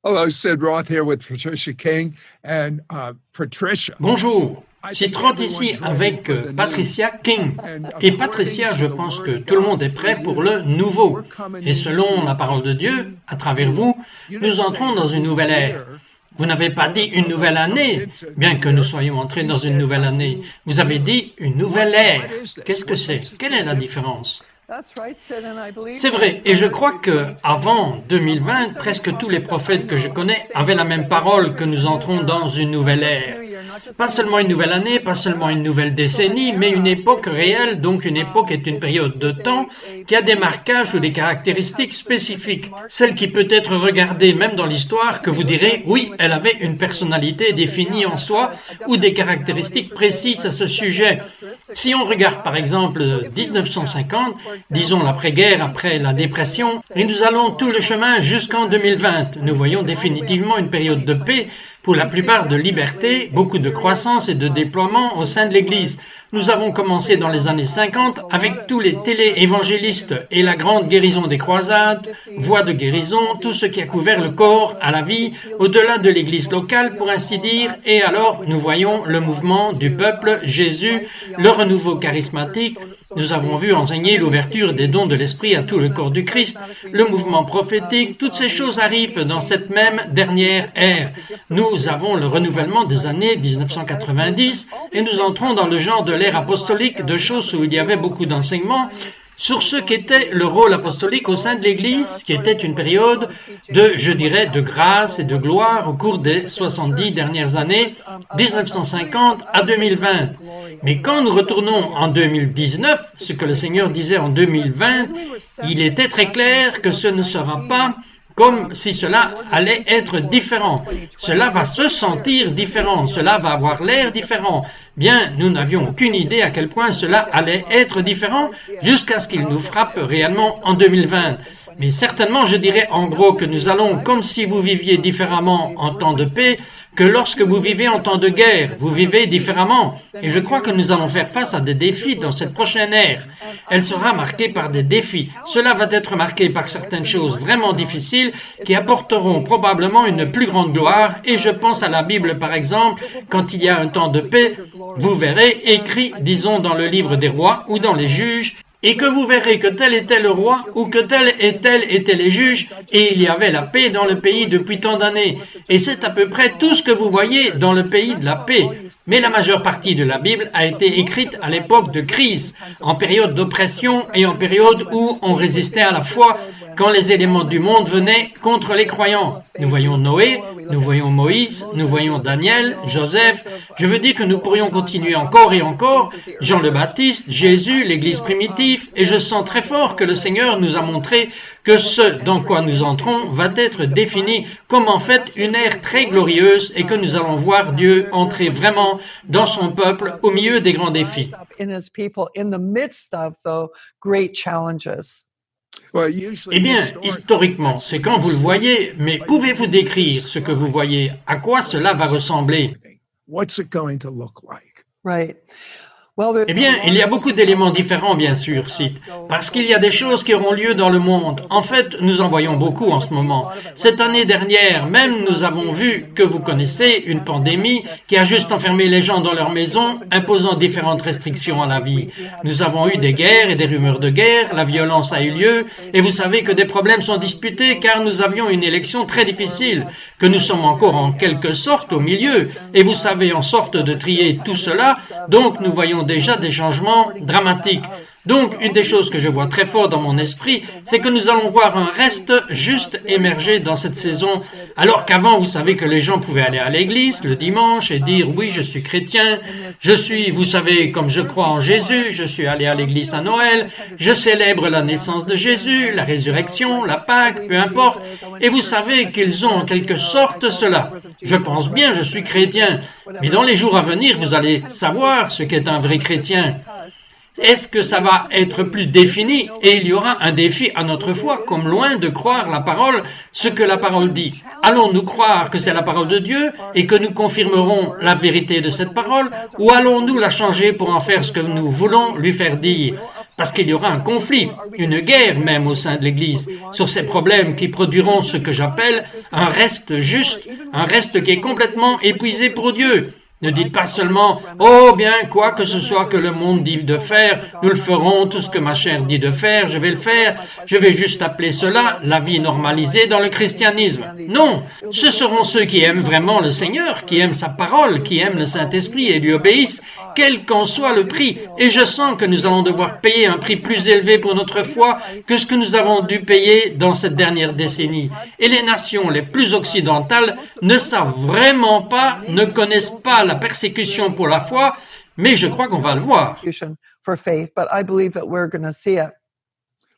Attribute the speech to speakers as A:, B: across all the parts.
A: Hello, Sid Roth here with Patricia King. And Patricia,
B: Bonjour, c'est Trot ici avec Patricia King. Et Patricia, je pense que tout le monde est prêt pour le nouveau. Et selon la parole de Dieu, à travers vous, nous entrons dans une nouvelle ère. Vous n'avez pas dit une nouvelle année, bien que nous soyons entrés dans une nouvelle année. Vous avez dit une nouvelle ère. Qu'est-ce que c'est? Quelle est la différence? C'est vrai, et je crois que avant 2020, presque tous les prophètes que je connais avaient la même parole, que nous entrons dans une nouvelle ère. Pas seulement une nouvelle année, pas seulement une nouvelle décennie, mais une époque réelle. Donc une époque est une période de temps qui a des marquages ou des caractéristiques spécifiques. Celle qui peut être regardée même dans l'histoire, que vous direz, oui, elle avait une personnalité définie en soi ou des caractéristiques précises à ce sujet. Si on regarde par exemple 1950, disons l'après-guerre, après la dépression, et nous allons tout le chemin jusqu'en 2020, nous voyons définitivement une période de paix, pour la plupart de liberté, beaucoup de croissance et de déploiement au sein de l'Église. Nous avons commencé dans les années 50 avec tous les télé-évangélistes et la grande guérison des croisades, voie de guérison, tout ce qui a couvert le corps à la vie, au-delà de l'Église locale pour ainsi dire, et alors nous voyons le mouvement du peuple, Jésus, le renouveau charismatique. Nous avons vu enseigner l'ouverture des dons de l'Esprit à tout le corps du Christ, le mouvement prophétique, toutes ces choses arrivent dans cette même dernière ère. Nous avons le renouvellement des années 1990 et nous entrons dans le genre de l'ère apostolique, de choses où il y avait beaucoup d'enseignements sur ce qu'était le rôle apostolique au sein de l'Église, qui était une période de, je dirais, de grâce et de gloire au cours des 70 dernières années, 1950 à 2020. Mais quand nous retournons en 2019, ce que le Seigneur disait en 2020, il était très clair que ce ne sera pas comme si cela allait être différent. Cela va se sentir différent, cela va avoir l'air différent. Bien, nous n'avions aucune idée à quel point cela allait être différent jusqu'à ce qu'il nous frappe réellement en 2020. Mais certainement, je dirais en gros que nous allons, comme si vous viviez différemment en temps de paix, que lorsque vous vivez en temps de guerre, vous vivez différemment. Et je crois que nous allons faire face à des défis dans cette prochaine ère. Elle sera marquée par des défis. Cela va être marqué par certaines choses vraiment difficiles qui apporteront probablement une plus grande gloire. Et je pense à la Bible par exemple, quand il y a un temps de paix, vous verrez écrit, disons dans le livre des rois ou dans les juges, et que vous verrez que tel était le roi ou que tel étaient les juges, et il y avait la paix dans le pays depuis tant d'années. Et c'est à peu près tout ce que vous voyez dans le pays de la paix. Mais la majeure partie de la Bible a été écrite à l'époque de crise, en période d'oppression et en période où on résistait à la foi quand les éléments du monde venaient contre les croyants. Nous voyons Noé, nous voyons Moïse, nous voyons Daniel, Joseph. Je veux dire que nous pourrions continuer encore et encore. Jean le Baptiste, Jésus, l'Église primitive, et je sens très fort que le Seigneur nous a montré que ce dans quoi nous entrons va être défini comme en fait une ère très glorieuse et que nous allons voir Dieu entrer vraiment dans son peuple au milieu des grands défis. Eh bien, historiquement, c'est quand vous le voyez, mais pouvez-vous décrire ce que vous voyez? À quoi cela va ressembler? Eh bien, il y a beaucoup d'éléments différents, bien sûr, Sid, parce qu'il y a des choses qui auront lieu dans le monde. En fait, nous en voyons beaucoup en ce moment. Cette année dernière, même, nous avons vu, que vous connaissez, une pandémie qui a juste enfermé les gens dans leur maison, imposant différentes restrictions à la vie. Nous avons eu des guerres et des rumeurs de guerre, la violence a eu lieu, et vous savez que des problèmes sont disputés car nous avions une élection très difficile, que nous sommes encore en quelque sorte au milieu, et vous savez, en sorte de trier tout cela, donc nous voyons déjà des changements dramatiques. Donc, une des choses que je vois très fort dans mon esprit, c'est que nous allons voir un reste juste émerger dans cette saison, alors qu'avant, vous savez que les gens pouvaient aller à l'église le dimanche et dire « oui, je suis chrétien, je suis, vous savez, comme je crois en Jésus, je suis allé à l'église à Noël, je célèbre la naissance de Jésus, la résurrection, la Pâque, peu importe, et vous savez qu'ils ont en quelque sorte cela. Je pense bien, je suis chrétien, mais dans les jours à venir, vous allez savoir ce qu'est un vrai chrétien. Est-ce que ça va être plus défini et il y aura un défi à notre foi, comme loin de croire la parole, ce que la parole dit? Allons-nous croire que c'est la parole de Dieu et que nous confirmerons la vérité de cette parole, ou allons-nous la changer pour en faire ce que nous voulons lui faire dire? parce qu'il y aura un conflit, une guerre même au sein de l'Église, sur ces problèmes qui produiront ce que j'appelle un reste juste, un reste qui est complètement épuisé pour Dieu. Ne dites pas seulement « Oh bien, quoi que ce soit que le monde dit de faire, nous le ferons, tout ce que ma chair dit de faire, je vais le faire, je vais juste appeler cela la vie normalisée dans le christianisme. » Non, ce seront ceux qui aiment vraiment le Seigneur, qui aiment sa parole, qui aiment le Saint-Esprit et lui obéissent, quel qu'en soit le prix. Et je sens que nous allons devoir payer un prix plus élevé pour notre foi que ce que nous avons dû payer dans cette dernière décennie. Et les nations les plus occidentales ne savent vraiment pas, ne connaissent pas la persécution pour la foi, mais je crois qu'on va le voir.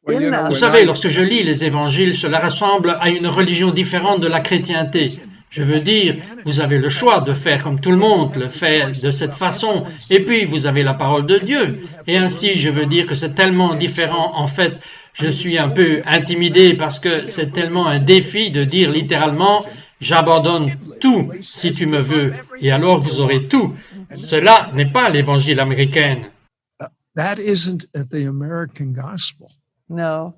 B: Vous savez, lorsque je lis les évangiles, cela ressemble à une religion différente de la chrétienté. Je veux dire, vous avez le choix de faire comme tout le monde le fait de cette façon, et puis vous avez la parole de Dieu. Et ainsi, je veux dire que c'est tellement différent. En fait, je suis un peu intimidé parce que c'est tellement un défi de dire littéralement « j'abandonne tout si tu me veux, et alors vous aurez tout ». Cela n'est pas l'évangile américain.
A: That isn't the American gospel.
B: Non,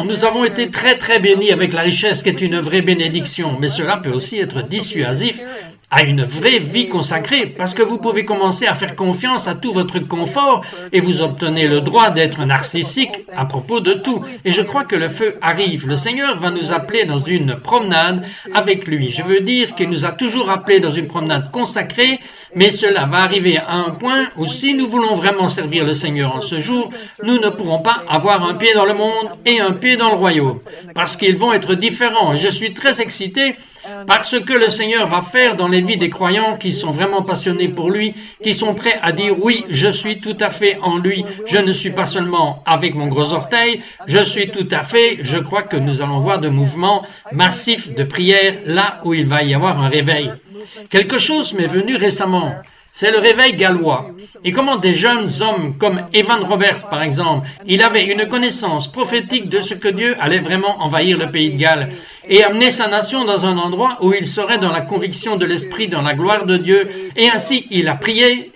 B: nous avons été très bénis avec la richesse qui est une vraie bénédiction, mais cela peut aussi être dissuasif à une vraie vie consacrée, parce que vous pouvez commencer à faire confiance à tout votre confort et vous obtenez le droit d'être narcissique à propos de tout. Et je crois que le feu arrive. Le Seigneur va nous appeler dans une promenade avec lui. Je veux dire qu'il nous a toujours appelés dans une promenade consacrée, mais cela va arriver à un point où si nous voulons vraiment servir le Seigneur en ce jour, nous ne pourrons pas avoir un pied dans le monde et un pied dans le royaume, parce qu'ils vont être différents. Et je suis très excité par ce que le Seigneur va faire dans les vies des croyants qui sont vraiment passionnés pour lui, qui sont prêts à dire oui, je suis tout à fait en lui, je ne suis pas seulement avec mon gros orteil, je suis tout à fait, je crois que nous allons voir de mouvements massifs de prière là où il va y avoir un réveil. Quelque chose m'est venu récemment. C'est le réveil gallois. Et comment des jeunes hommes comme Evan Roberts, par exemple, il avait une connaissance prophétique de ce que Dieu allait vraiment envahir le pays de Galles et amener sa nation dans un endroit où il serait dans la conviction de l'Esprit, dans la gloire de Dieu. Et ainsi, il a prié,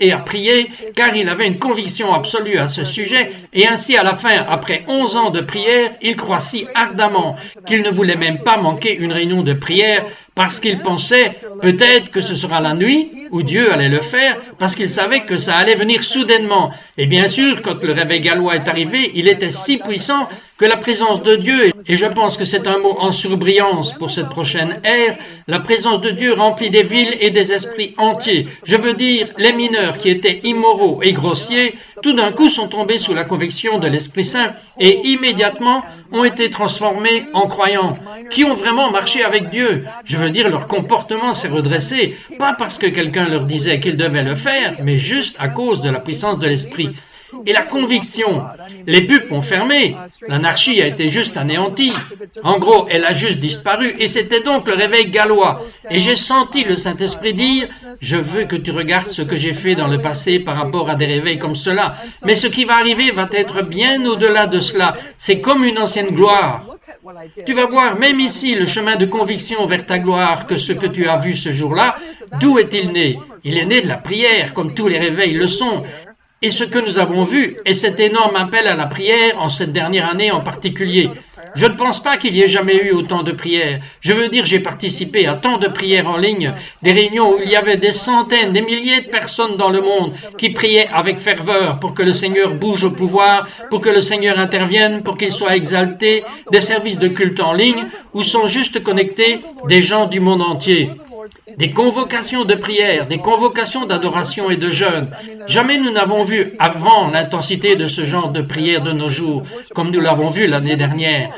B: car il avait une conviction absolue à ce sujet. Et ainsi, à la fin, après 11 ans de prière, il croit si ardemment qu'il ne voulait même pas manquer une réunion de prière parce qu'il pensait peut-être que ce sera la nuit où Dieu allait le faire, parce qu'il savait que ça allait venir soudainement. Et bien sûr, quand le réveil gallois est arrivé, il était si puissant que la présence de Dieu, et je pense que c'est un mot en surbrillance pour cette prochaine ère, la présence de Dieu remplit des villes et des esprits entiers. Je veux dire, les mineurs qui étaient immoraux et grossiers, tout d'un coup sont tombés sous la conviction de l'Esprit Saint et immédiatement ont été transformés en croyants, qui ont vraiment marché avec Dieu. Je veux dire, leur comportement s'est redressé, pas parce que quelqu'un leur disait qu'ils devaient le faire, mais juste à cause de la puissance de l'Esprit. Et la conviction, les pubs ont fermé, l'anarchie a été juste anéantie. En gros, elle a juste disparu et c'était donc le réveil gallois. Et j'ai senti le Saint-Esprit dire, je veux que tu regardes ce que j'ai fait dans le passé par rapport à des réveils comme cela. Mais ce qui va arriver va être bien au-delà de cela. C'est comme une ancienne gloire. Tu vas voir, même ici, le chemin de conviction vers ta gloire, que ce que tu as vu ce jour-là, d'où est-il né? Il est né de la prière, comme tous les réveils le sont. Et ce que nous avons vu est cet énorme appel à la prière en cette dernière année en particulier. Je ne pense pas qu'il y ait jamais eu autant de prières. Je veux dire, j'ai participé à tant de prières en ligne, des réunions où il y avait des centaines, des milliers de personnes dans le monde qui priaient avec ferveur pour que le Seigneur bouge au pouvoir, pour que le Seigneur intervienne, pour qu'il soit exalté, des services de culte en ligne où sont juste connectés des gens du monde entier. Des convocations de prière, des convocations d'adoration et de jeûne. Jamais nous n'avons vu avant l'intensité de ce genre de prière de nos jours, comme nous l'avons vu l'année dernière.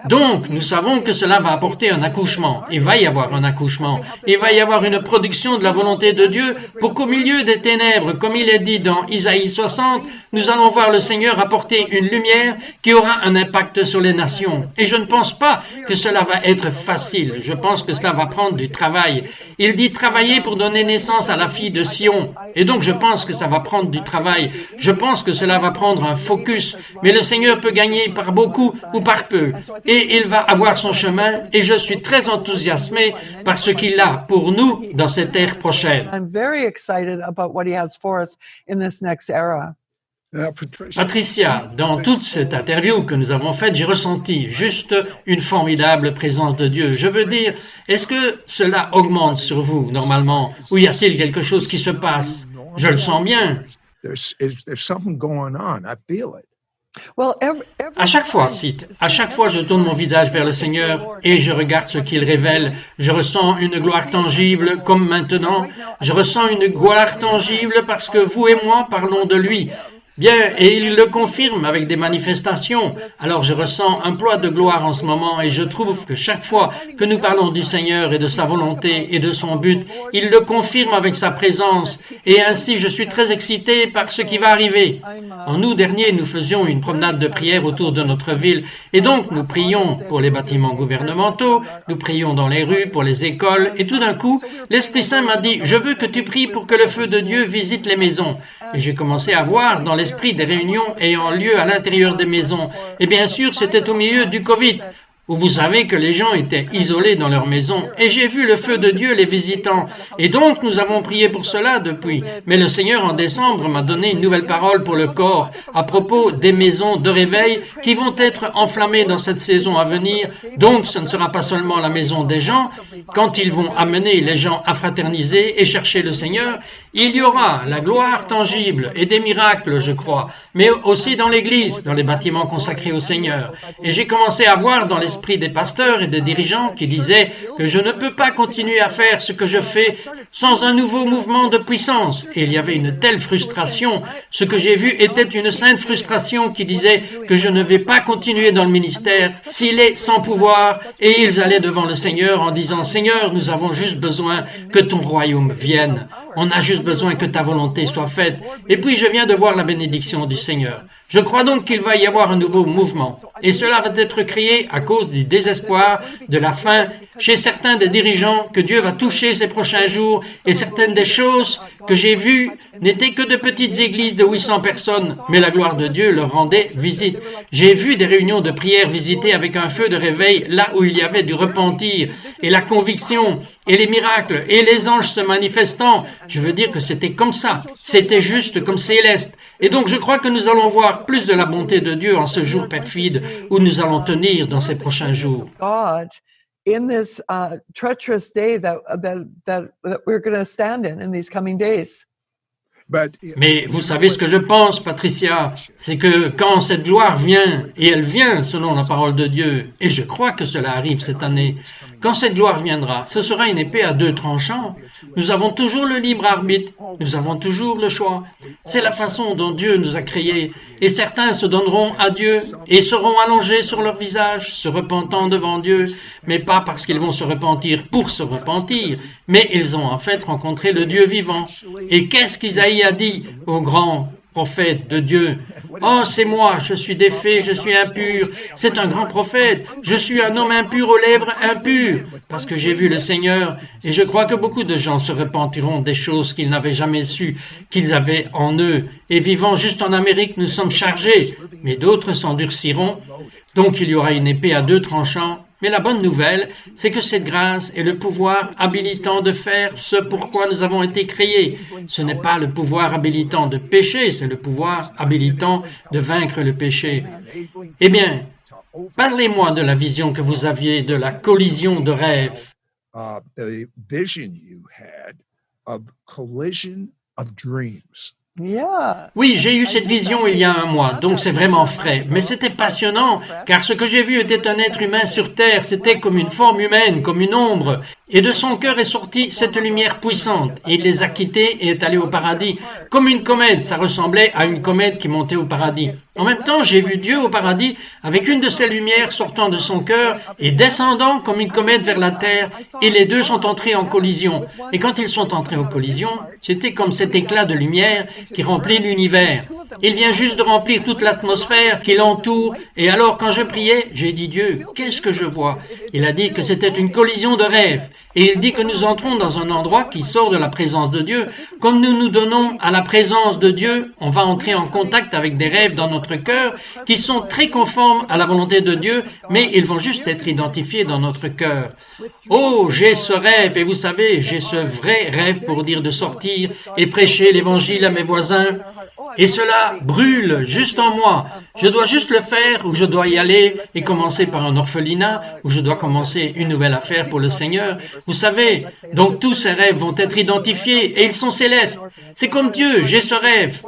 B: Donc, nous savons que cela va apporter un accouchement. Il va y avoir un accouchement. Il va y avoir une production de la volonté de Dieu pour qu'au milieu des ténèbres, comme il est dit dans Isaïe 60, nous allons voir le Seigneur apporter une lumière qui aura un impact sur les nations. Et je ne pense pas que cela va être facile. Je pense que cela va prendre du travail. Il dit travailler pour donner naissance à la fille de Sion. Et donc, je pense que ça va prendre du travail. Je pense que cela va prendre un focus. Mais le Seigneur peut gagner par beaucoup ou par peu. Et il va avoir son chemin et je suis très enthousiasmé par ce qu'il a pour nous dans cette ère prochaine.
C: I'm very excited about what he has for us in this next era.
B: Patricia, dans toute cette interview que nous avons faite, j'ai ressenti juste une formidable présence de Dieu. Je veux dire, est-ce que cela augmente sur vous normalement? Ou y a-t-il quelque chose qui se passe? Je le sens bien. À chaque fois, je tourne mon visage vers le Seigneur et je regarde ce qu'il révèle. Je ressens une gloire tangible comme maintenant. Je ressens une gloire tangible parce que vous et moi parlons de lui. Bien, et il le confirme avec des manifestations. Alors je ressens un poids de gloire en ce moment et je trouve que chaque fois que nous parlons du Seigneur et de sa volonté et de son but, il le confirme avec sa présence. Et ainsi, je suis très excité par ce qui va arriver. En août dernier, nous faisions une promenade de prière autour de notre ville et donc nous prions pour les bâtiments gouvernementaux, nous prions dans les rues, pour les écoles et tout d'un coup, l'Esprit Saint m'a dit « Je veux que tu pries pour que le feu de Dieu visite les maisons. » Et j'ai commencé à voir dans l'esprit des réunions ayant lieu à l'intérieur des maisons. Et bien sûr, c'était au milieu du Covid, où vous savez que les gens étaient isolés dans leur maison. Et j'ai vu le feu de Dieu les visitant. Et donc, nous avons prié pour cela depuis. Mais le Seigneur, en décembre, m'a donné une nouvelle parole pour le corps à propos des maisons de réveil qui vont être enflammées dans cette saison à venir. Donc, ce ne sera pas seulement la maison des gens. Quand ils vont amener les gens à fraterniser et chercher le Seigneur, il y aura la gloire tangible et des miracles, je crois, mais aussi dans l'Église, dans les bâtiments consacrés au Seigneur. Et j'ai commencé à voir dans l'esprit des pasteurs et des dirigeants qui disaient que je ne peux pas continuer à faire ce que je fais sans un nouveau mouvement de puissance. Et il y avait une telle frustration. Ce que j'ai vu était une sainte frustration qui disait que je ne vais pas continuer dans le ministère s'il est sans pouvoir. Et ils allaient devant le Seigneur en disant « Seigneur, nous avons juste besoin que ton royaume vienne. On a juste besoin que ta volonté soit faite. » Et puis je viens de voir la bénédiction du Seigneur. Je crois donc qu'il va y avoir un nouveau mouvement. Et cela va être créé à cause du désespoir, de la faim, chez certains des dirigeants que Dieu va toucher ces prochains jours. Et certaines des choses que j'ai vues n'étaient que de petites églises de 800 personnes, mais la gloire de Dieu leur rendait visite. J'ai vu des réunions de prière visitées avec un feu de réveil là où il y avait du repentir et la conviction et les miracles et les anges se manifestant. Je veux dire que c'était comme ça. C'était juste comme céleste. Et donc je crois que nous allons voir plus de la bonté de Dieu en ce jour perfide où nous allons tenir dans ces prochains jours.
C: In this treacherous day that we're going to stand in these coming days.
B: Mais vous savez ce que je pense, Patricia, c'est que quand cette gloire vient, et elle vient selon la parole de Dieu, et je crois que cela arrive cette année, quand cette gloire viendra, ce sera une épée à deux tranchants. Nous avons toujours le libre arbitre, nous avons toujours le choix. C'est la façon dont Dieu nous a créés, et certains se donneront à Dieu et seront allongés sur leur visage, se repentant devant Dieu, mais pas parce qu'ils vont se repentir pour se repentir, mais ils ont en fait rencontré le Dieu vivant. Et qu'est-ce qu'Isaïe a dit au grand prophète de Dieu? « Oh, c'est moi, je suis défait, je suis impur. » C'est un grand prophète. « Je suis un homme impur aux lèvres impures, parce que j'ai vu le Seigneur. » Et je crois que beaucoup de gens se repentiront des choses qu'ils n'avaient jamais su, qu'ils avaient en eux. Et vivant juste en Amérique, nous sommes chargés, mais d'autres s'endurciront. Donc il y aura une épée à deux tranchants. Mais la bonne nouvelle, c'est que cette grâce est le pouvoir habilitant de faire ce pourquoi nous avons été créés. Ce n'est pas le pouvoir habilitant de pécher, c'est le pouvoir habilitant de vaincre le péché. Eh bien, parlez-moi de la vision que vous aviez de la collision de rêves. Oui, j'ai eu cette vision il y a un mois, donc c'est vraiment frais. Mais c'était passionnant, car ce que j'ai vu était un être humain sur terre, c'était comme une forme humaine, comme une ombre. Et de son cœur est sortie cette lumière puissante. Et il les a quittés et est allé au paradis. Comme une comète, ça ressemblait à une comète qui montait au paradis. En même temps, j'ai vu Dieu au paradis avec une de ces lumières sortant de son cœur et descendant comme une comète vers la terre. Et les deux sont entrés en collision. Et quand ils sont entrés en collision, c'était comme cet éclat de lumière qui remplit l'univers. Il vient juste de remplir toute l'atmosphère qui l'entoure. Et alors, quand je priais, j'ai dit, Dieu, qu'est-ce que je vois? Il a dit que c'était une collision de rêves. Et il dit que nous entrons dans un endroit qui sort de la présence de Dieu. Comme nous nous donnons à la présence de Dieu, on va entrer en contact avec des rêves dans notre cœur qui sont très conformes à la volonté de Dieu, mais ils vont juste être identifiés dans notre cœur. Oh, j'ai ce rêve, et vous savez, j'ai ce vrai rêve pour dire de sortir et prêcher l'évangile à mes voisins. Et cela brûle juste en moi. Je dois juste le faire ou je dois y aller et commencer par un orphelinat ou je dois commencer une nouvelle affaire pour le Seigneur. Vous savez, donc tous ces rêves vont être identifiés et ils sont célestes. C'est comme Dieu, j'ai ce rêve,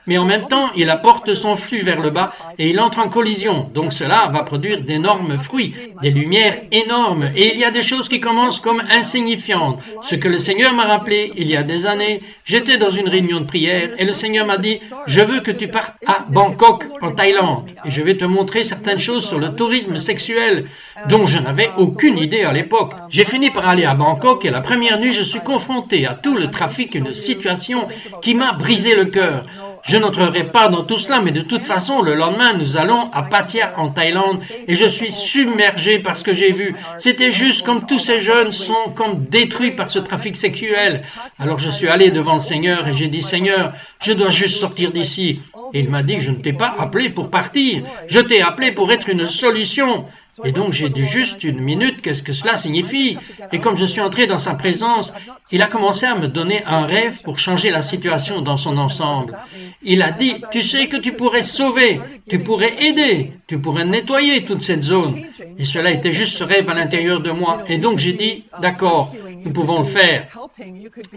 B: mais en même temps, il apporte son flux vers le bas et il entre en collision. Donc cela va produire d'énormes fruits, des lumières énormes. Et il y a des choses qui commencent comme insignifiantes. Ce que le Seigneur m'a rappelé il y a des années, j'étais dans une réunion de prière et le Seigneur m'a dit, je veux que tu partes à Bangkok, en Thaïlande, et je vais te montrer certaines choses sur le tourisme sexuel dont je n'avais aucune idée à l'époque. J'ai fini par aller à Bangkok et la première nuit, je suis confronté à tout le trafic, une situation qui m'a brisé le cœur. Je n'entrerai pas dans tout cela, mais de toute façon, le lendemain, nous allons à Pattaya, en Thaïlande, et je suis submergé par ce que j'ai vu. C'était juste comme tous ces jeunes sont comme détruits par ce trafic sexuel. Alors je suis allé devant le Seigneur et j'ai dit, Seigneur, je dois juste sortir d'ici. Et il m'a dit, je ne t'ai pas appelé pour partir, je t'ai appelé pour être une solution. Et donc j'ai dit juste une minute, qu'est-ce que cela signifie? Et comme je suis entré dans sa présence, il a commencé à me donner un rêve pour changer la situation dans son ensemble. Il a dit, tu sais que tu pourrais sauver, tu pourrais aider, tu pourrais nettoyer toute cette zone. Et cela était juste ce rêve à l'intérieur de moi. Et donc j'ai dit, d'accord, nous pouvons le faire.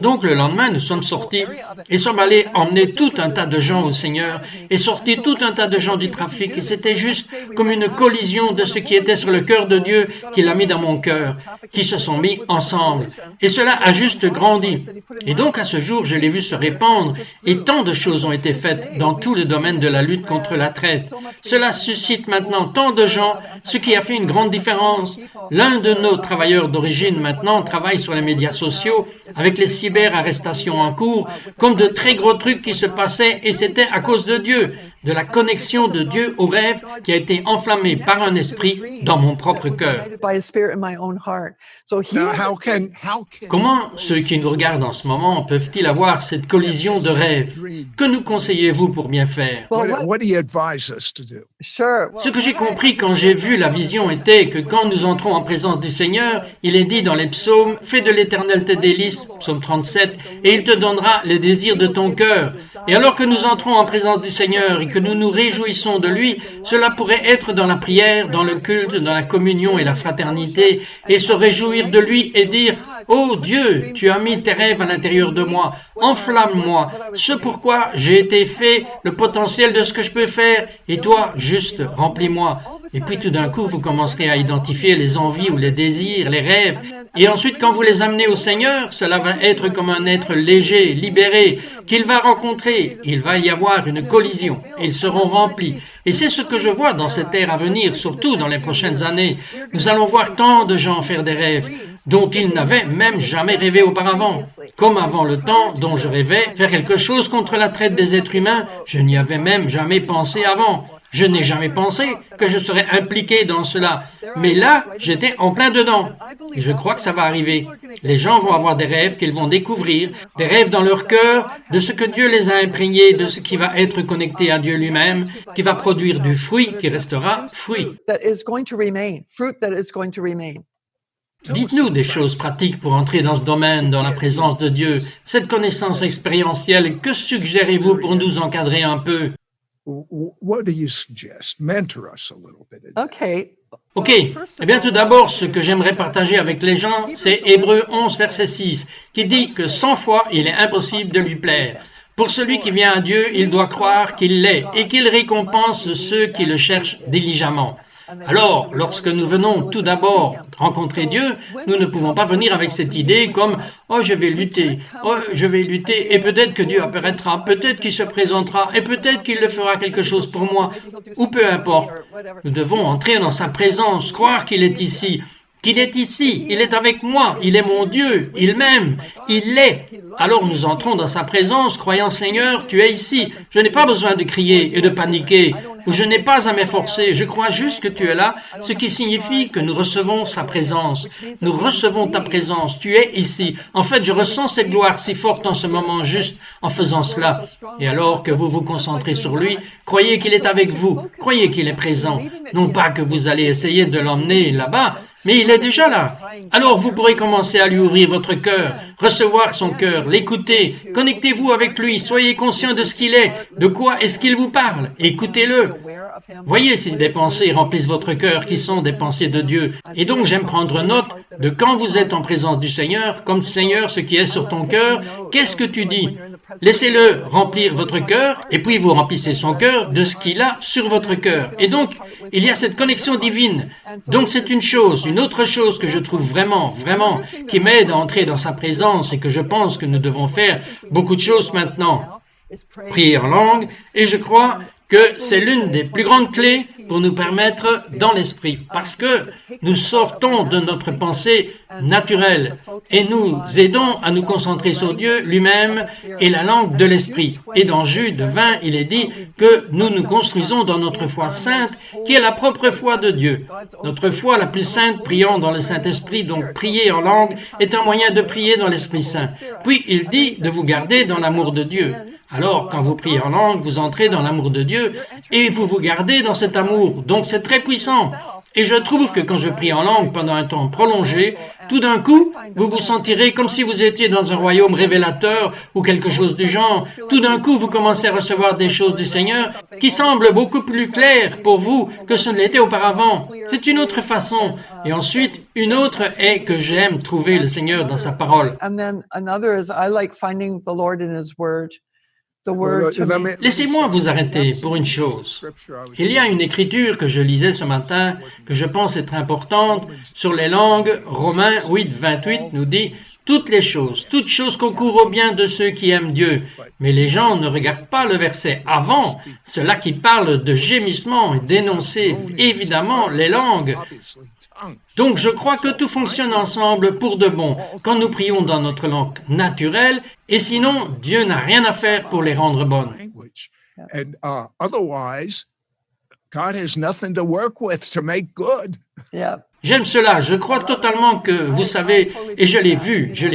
B: Donc le lendemain, nous sommes sortis et sommes allés emmener tout un tas de gens au Seigneur et sortis tout un tas de gens du trafic. Et c'était juste comme une collision de ce qui était sur le cœur de Dieu qu'il a mis dans mon cœur, qui se sont mis ensemble. Et cela a juste grandi. Et donc à ce jour, je l'ai vu se répandre et tant de choses ont été faites dans tout le domaine de la lutte contre la traite. Cela suscite maintenant tant de gens, ce qui a fait une grande différence. L'un de nos travailleurs d'origine maintenant travaille sur les médias sociaux avec les cyber-arrestations en cours, comme de très gros trucs qui se passaient et c'était à cause de Dieu, de la connexion de Dieu au rêve qui a été enflammée par un esprit dans mon propre cœur. Comment ceux qui nous regardent en ce moment peuvent-ils avoir cette collision de rêves? Que nous conseillez-vous pour bien faire? Ce que j'ai compris quand j'ai vu la vision était que quand nous entrons en présence du Seigneur, il est dit dans les psaumes, fais de l'Éternel tes délices, psaume 37, et il te donnera les désirs de ton cœur. Et alors que nous entrons en présence du Seigneur et que nous nous réjouissons de lui, cela pourrait être dans la prière, dans le culte, dans la communion et la fraternité, et se réjouir de lui et dire, oh Dieu, tu as mis tes rêves à l'intérieur de moi, enflamme-moi, ce pourquoi j'ai été fait, le potentiel de ce que je peux faire, et toi, juste, remplis-moi. Et puis tout d'un coup, vous commencerez à identifier les envies ou les désirs, les rêves. Et ensuite, quand vous les amenez au Seigneur, cela va être comme un être léger, libéré, qu'il va rencontrer. Il va y avoir une collision. Et ils seront remplis. Et c'est ce que je vois dans cette ère à venir, surtout dans les prochaines années. Nous allons voir tant de gens faire des rêves dont ils n'avaient même jamais rêvé auparavant. Comme avant le temps dont je rêvais faire quelque chose contre la traite des êtres humains, je n'y avais même jamais pensé avant. Je n'ai jamais pensé que je serais impliqué dans cela. Mais là, j'étais en plein dedans. Et je crois que ça va arriver. Les gens vont avoir des rêves qu'ils vont découvrir, des rêves dans leur cœur, de ce que Dieu les a imprégnés, de ce qui va être connecté à Dieu lui-même, qui va produire du fruit qui restera fruit. Dites-nous des choses pratiques pour entrer dans ce domaine, dans la présence de Dieu. Cette connaissance expérientielle, que suggérez-vous pour nous encadrer un peu?
A: What do you suggest? Mentor us a little bit.
B: Ok, eh bien tout d'abord, ce que j'aimerais partager avec les gens, c'est Hébreux 11, verset 6, qui dit que 100 fois, il est impossible de lui plaire. Pour celui qui vient à Dieu, il doit croire qu'il l'est et qu'il récompense ceux qui le cherchent diligemment. Alors, lorsque nous venons tout d'abord rencontrer Dieu, nous ne pouvons pas venir avec cette idée comme « Oh, je vais lutter, et peut-être que Dieu apparaîtra, peut-être qu'il se présentera, et peut-être qu'il le fera quelque chose pour moi, ou peu importe. » Nous devons entrer dans sa présence, croire qu'il est ici, il est avec moi, il est mon Dieu, il m'aime, il l'est. Alors nous entrons dans sa présence, croyant Seigneur, tu es ici. Je n'ai pas besoin de crier et de paniquer, ou je n'ai pas à m'efforcer, je crois juste que tu es là, ce qui signifie que nous recevons sa présence. Nous recevons ta présence, tu es ici. En fait, je ressens cette gloire si forte en ce moment juste en faisant cela. Et alors que vous vous concentrez sur lui, croyez qu'il est avec vous, croyez qu'il est présent. Non pas que vous allez essayer de l'emmener là-bas, mais il est déjà là. Alors vous pourrez commencer à lui ouvrir votre cœur, recevoir son cœur, l'écouter, connectez-vous avec lui, soyez conscient de ce qu'il est, de quoi est-ce qu'il vous parle, écoutez-le. Voyez si des pensées remplissent votre cœur qui sont des pensées de Dieu. Et donc j'aime prendre note de quand vous êtes en présence du Seigneur, comme Seigneur, ce qui est sur ton cœur, qu'est-ce que tu dis? Laissez-le remplir votre cœur et puis vous remplissez son cœur de ce qu'il a sur votre cœur. Et donc, il y a cette connexion divine. Donc c'est une chose. Une autre chose que je trouve vraiment, qui m'aide à entrer dans sa présence et que je pense que nous devons faire beaucoup de choses maintenant. Prier en langue, et je crois que c'est l'une des plus grandes clés pour nous permettre dans l'esprit, parce que nous sortons de notre pensée naturelle et nous aidons à nous concentrer sur Dieu lui-même et la langue de l'esprit. Et dans Jude 20, il est dit que nous nous construisons dans notre foi sainte, qui est la propre foi de Dieu. Notre foi la plus sainte, priant dans le Saint-Esprit, donc prier en langue, est un moyen de prier dans l'Esprit Saint. Puis il dit de vous garder dans l'amour de Dieu. Alors, quand vous priez en langue, vous entrez dans l'amour de Dieu et vous vous gardez dans cet amour. Donc, c'est très puissant. Et je trouve que quand je prie en langue pendant un temps prolongé, tout d'un coup, vous vous sentirez comme si vous étiez dans un royaume révélateur ou quelque chose du genre. Tout d'un coup, vous commencez à recevoir des choses du Seigneur qui semblent beaucoup plus claires pour vous que ce ne l'était auparavant. C'est une autre façon. Et ensuite, une autre est que j'aime trouver le Seigneur dans sa parole.
C: And then another is I like finding the Lord in His Word.
B: Laissez-moi vous arrêter pour une chose. Il y a une écriture que je lisais ce matin, que je pense être importante, sur les langues. Romains 8, 28 nous dit « Toutes choses concourent au bien de ceux qui aiment Dieu. » Mais les gens ne regardent pas le verset avant, cela qui parle de gémissement et d'énoncer évidemment les langues. Donc je crois que tout fonctionne ensemble pour de bon quand nous prions dans notre langue naturelle, et sinon Dieu n'a rien à faire pour les rendre bonnes.
C: Yeah.
B: J'aime cela, je crois totalement que, vous savez, et je l'ai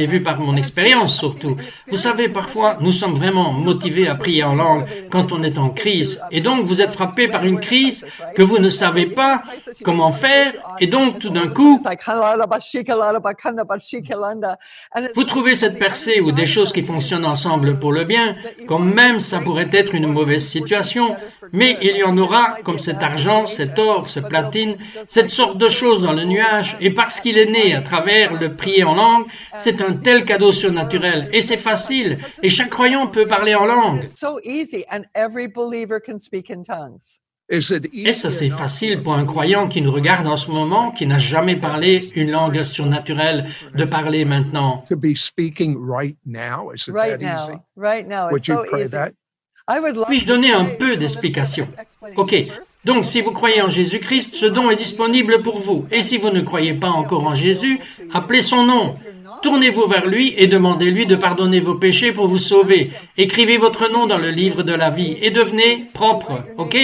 B: vu par mon expérience surtout, vous savez, parfois, nous sommes vraiment motivés à prier en langue quand on est en crise, et donc vous êtes frappé par une crise que vous ne savez pas comment faire, et donc tout d'un coup, vous trouvez cette percée ou des choses qui fonctionnent ensemble pour le bien, comme même ça pourrait être une mauvaise situation, mais il y en aura comme cet argent, cet or, ce platine, cette sorte de choses dans le nuage, et parce qu'il est né à travers le prier en langue, c'est un tel cadeau surnaturel, et c'est facile, et chaque croyant peut parler en langue. Est-ce assez facile pour un croyant qui nous regarde en ce moment, qui n'a jamais parlé une langue surnaturelle, de parler maintenant? Puis-je donner un peu d'explication? Ok, donc si vous croyez en Jésus-Christ, ce don est disponible pour vous. Et si vous ne croyez pas encore en Jésus, appelez son nom. Tournez-vous vers lui et demandez-lui de pardonner vos péchés pour vous sauver. Écrivez votre nom dans le livre de la vie et devenez propre, ok?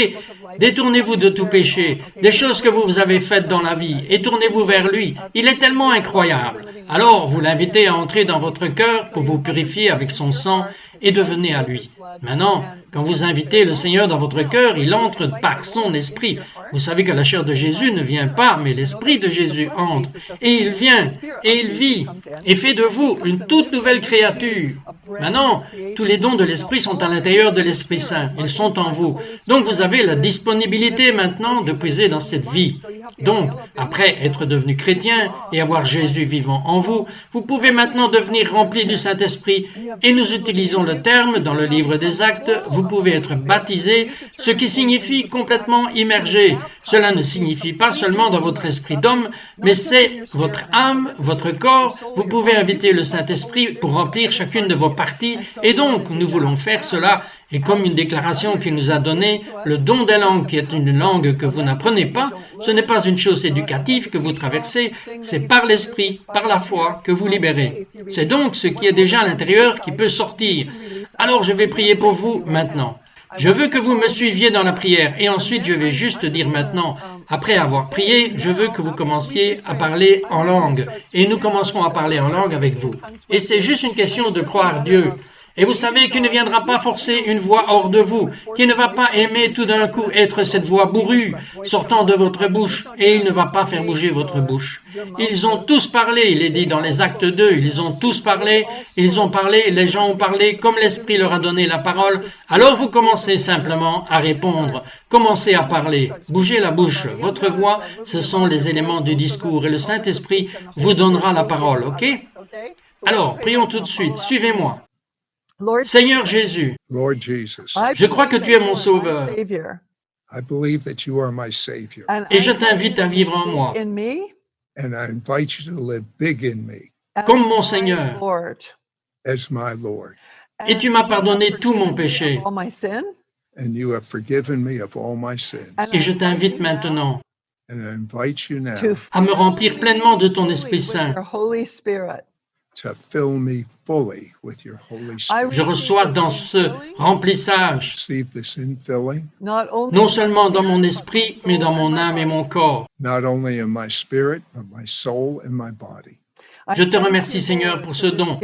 B: Détournez-vous de tout péché, des choses que vous avez faites dans la vie, et tournez-vous vers lui. Il est tellement incroyable. Alors, vous l'invitez à entrer dans votre cœur pour vous purifier avec son sang et devenez à lui. Maintenant, quand vous invitez le Seigneur dans votre cœur, il entre par son esprit. Vous savez que la chair de Jésus ne vient pas, mais l'esprit de Jésus entre. Et il vient, et il vit, et fait de vous une toute nouvelle créature. Maintenant, tous les dons de l'esprit sont à l'intérieur de l'Esprit Saint. Ils sont en vous. Donc, vous avez la disponibilité maintenant de puiser dans cette vie. Donc, après être devenu chrétien et avoir Jésus vivant en vous, vous pouvez maintenant devenir rempli du Saint-Esprit. Et nous utilisons le terme dans le livre des Actes, vous pouvez être baptisé, ce qui signifie complètement immergé. Cela ne signifie pas seulement dans votre esprit d'homme, mais c'est votre âme, votre corps. Vous pouvez inviter le Saint-Esprit pour remplir chacune de vos parties. Et donc, nous voulons faire cela. Et comme une déclaration qu'il nous a donnée, le don des langues, qui est une langue que vous n'apprenez pas, ce n'est pas une chose éducative que vous traversez, c'est par l'esprit, par la foi que vous libérez. C'est donc ce qui est déjà à l'intérieur qui peut sortir. Alors je vais prier pour vous maintenant. Je veux que vous me suiviez dans la prière et ensuite je vais juste dire maintenant, après avoir prié, je veux que vous commenciez à parler en langue et nous commencerons à parler en langue avec vous. Et c'est juste une question de croire Dieu. Et vous savez qu'il ne viendra pas forcer une voix hors de vous, qu'il ne va pas aimer tout d'un coup être cette voix bourrue sortant de votre bouche, et il ne va pas faire bouger votre bouche. Ils ont tous parlé, il est dit dans les Actes 2, ils ont tous parlé, les gens ont parlé comme l'Esprit leur a donné la parole. Alors vous commencez simplement à répondre, commencez à parler, bougez la bouche. Votre voix, ce sont les éléments du discours, et le Saint-Esprit vous donnera la parole, ok? Alors, prions tout de suite, suivez-moi. Seigneur Jésus,
A: Lord Jesus,
B: je crois que tu es mon sauveur
A: I believe that you are my Savior,
B: et je t'invite à vivre en moi
A: and I invite you to live big in me
B: comme mon Seigneur.
A: as my Lord.
B: Et tu m'as pardonné tout mon péché.
A: And you have forgiven me of all my sins.
B: Et je t'invite maintenant
A: And I invite you now
B: à me remplir pleinement de ton Esprit Saint.
A: to fill me fully with your Holy Spirit.
B: Je reçois dans ce remplissage,
A: Receive this infilling,
B: non seulement dans mon esprit, mais dans mon âme et mon corps.
A: not only in my spirit, but my soul and my body.
B: Je te remercie, Seigneur, pour ce don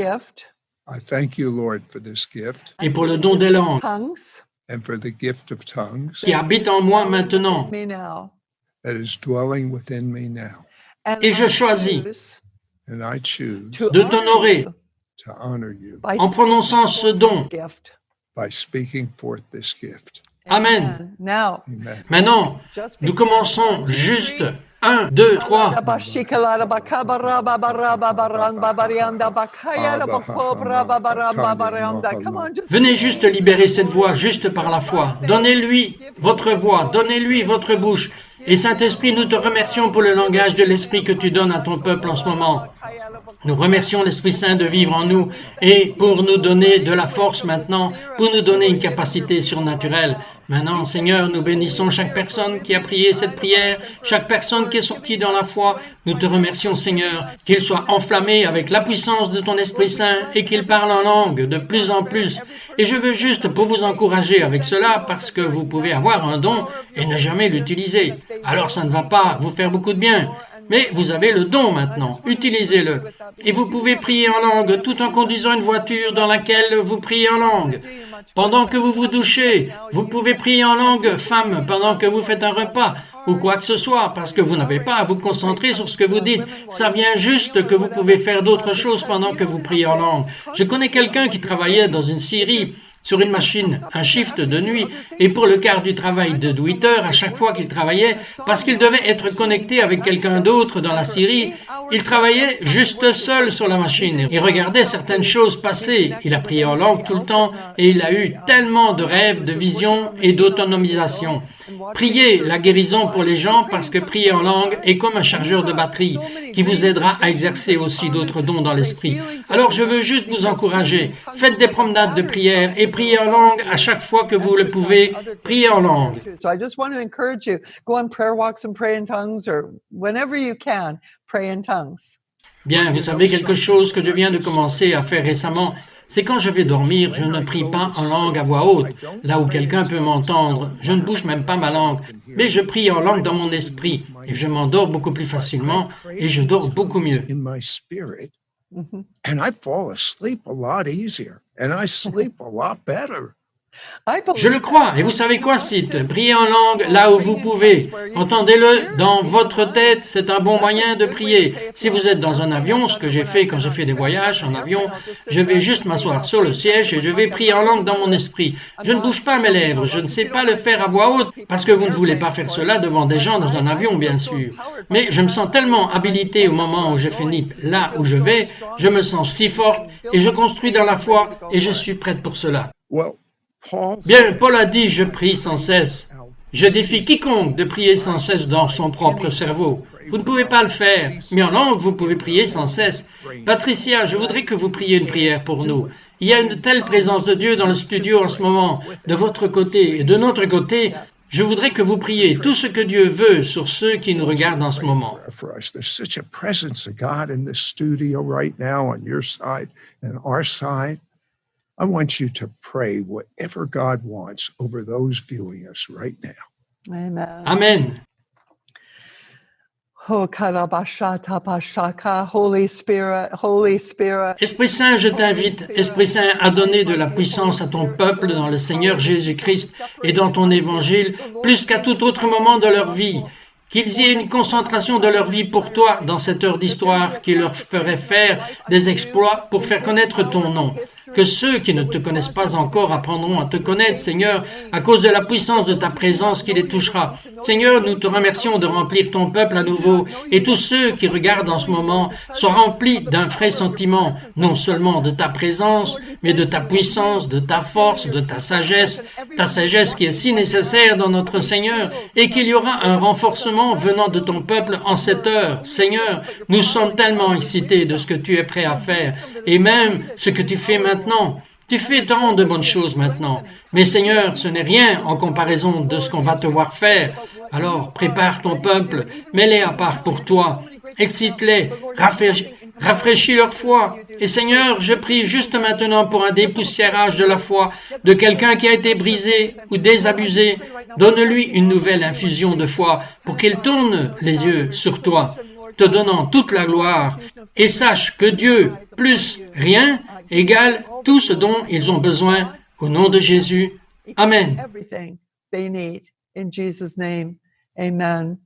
A: I thank you, Lord, for this gift
B: et pour le don des langues
A: and for the gift of tongues
B: qui habite en moi maintenant.
A: that is dwelling within me now.
B: Et je choisis
A: And I choose
B: de t'honorer
A: to honor you
B: en prononçant ce don.
A: by speaking forth this gift.
B: Amen.
A: Amen.
B: Maintenant, nous commençons juste 1, 2, 3. Venez juste libérer cette voix, juste par la foi. Donnez-lui votre voix, donnez-lui votre bouche. Et Saint-Esprit, nous te remercions pour le langage de l'Esprit que tu donnes à ton peuple en ce moment. Nous remercions l'Esprit Saint de vivre en nous et pour nous donner de la force maintenant, pour nous donner une capacité surnaturelle. Maintenant, Seigneur, nous bénissons chaque personne qui a prié cette prière, chaque personne qui est sortie dans la foi. Nous te remercions, Seigneur, qu'il soit enflammé avec la puissance de ton Esprit Saint et qu'il parle en langue de plus en plus. Et je veux juste pour vous encourager avec cela, parce que vous pouvez avoir un don et ne jamais l'utiliser. Alors ça ne va pas vous faire beaucoup de bien. Mais vous avez le don maintenant, utilisez-le. Et vous pouvez prier en langue tout en conduisant une voiture dans laquelle vous priez en langue. Pendant que vous vous douchez, vous pouvez prier en langue femme pendant que vous faites un repas ou quoi que ce soit, parce que vous n'avez pas à vous concentrer sur ce que vous dites. Ça vient juste que vous pouvez faire d'autres choses pendant que vous priez en langue. Je connais quelqu'un qui travaillait dans une scierie sur une machine, un shift de nuit, et pour le quart du travail de 8 heures à chaque fois qu'il travaillait, parce qu'il devait être connecté avec quelqu'un d'autre dans la scierie, il travaillait juste seul sur la machine. Il regardait certaines choses passer. Il a prié en langue tout le temps et il a eu tellement de rêves, de visions et d'autonomisation. Priez la guérison pour les gens parce que prier en langue est comme un chargeur de batterie qui vous aidera à exercer aussi d'autres dons dans l'esprit. Alors je veux juste vous encourager. Faites des promenades de prière et priez en langue à chaque fois que vous le pouvez. Priez en langue.
C: So I just want to encourage you, go on prayer walks and pray in tongues, or whenever you can, pray in tongues.
B: Bien, vous savez quelque chose que je viens de commencer à faire récemment, c'est quand je vais dormir, je ne prie pas en langue à voix haute, là où quelqu'un peut m'entendre. Je ne bouge même pas ma langue, mais je prie en langue dans mon esprit et je m'endors beaucoup plus facilement et je dors beaucoup mieux.
A: In my spirit, and I fall asleep a lot easier, and I sleep a lot better.
B: Je le crois. Et vous savez quoi, Sid? Priez en langue là où vous pouvez. Entendez-le dans votre tête. C'est un bon moyen de prier. Si vous êtes dans un avion, ce que j'ai fait quand j'ai fait des voyages en avion, je vais juste m'asseoir sur le siège et je vais prier en langue dans mon esprit. Je ne bouge pas mes lèvres. Je ne sais pas le faire à voix haute parce que vous ne voulez pas faire cela devant des gens dans un avion, bien sûr. Mais je me sens tellement habilité au moment où je finis là où je vais. Je me sens si forte et je construis dans la foi et je suis prête pour cela.
A: Well, Paul
B: Bien, Paul a dit, je prie sans cesse. Je défie quiconque de prier sans cesse dans son propre cerveau. Vous ne pouvez pas le faire, mais en langue, vous pouvez prier sans cesse. Patricia, je voudrais que vous priez une prière pour nous. Il y a une telle présence de Dieu dans le studio en ce moment, de votre côté et de notre côté. Je voudrais que vous priez tout ce que Dieu veut sur ceux qui nous regardent en ce moment.
A: for us. There's such a presence of God in this studio right now on your side and our side. I want you to pray whatever God wants over those viewing us right now.
C: Amen.
B: Amen.
C: Oh, karabashata pashaka, Holy Spirit, Holy Spirit.
B: Esprit Saint, je t'invite, Esprit Saint, à donner de la puissance à ton peuple dans le Seigneur Jésus-Christ et dans ton évangile, plus qu'à tout autre moment de leur vie. Qu'ils y aient une concentration de leur vie pour toi dans cette heure d'histoire qui leur ferait faire des exploits pour faire connaître ton nom. Que ceux qui ne te connaissent pas encore apprendront à te connaître, Seigneur, à cause de la puissance de ta présence qui les touchera. Seigneur, nous te remercions de remplir ton peuple à nouveau, et tous ceux qui regardent en ce moment sont remplis d'un frais sentiment, non seulement de ta présence, mais de ta puissance, de ta force, de ta sagesse qui est si nécessaire dans notre Seigneur, et qu'il y aura un renforcement venant de ton peuple en cette heure. Seigneur, nous sommes tellement excités de ce que tu es prêt à faire, et même ce que tu fais maintenant. Tu fais tant de bonnes choses maintenant. Mais Seigneur, ce n'est rien en comparaison de ce qu'on va te voir faire. Alors, prépare ton peuple, mets-les à part pour toi, excite-les, rafraîchis leur foi. Et Seigneur, je prie juste maintenant pour un dépoussiérage de la foi de quelqu'un qui a été brisé ou désabusé. Donne-lui une nouvelle infusion de foi pour qu'il tourne les yeux sur toi, te donnant toute la gloire, et sache que Dieu, plus rien, égale tout ce dont ils ont besoin. Au nom de Jésus. Amen.
C: Everything they need in Jesus' name. Amen.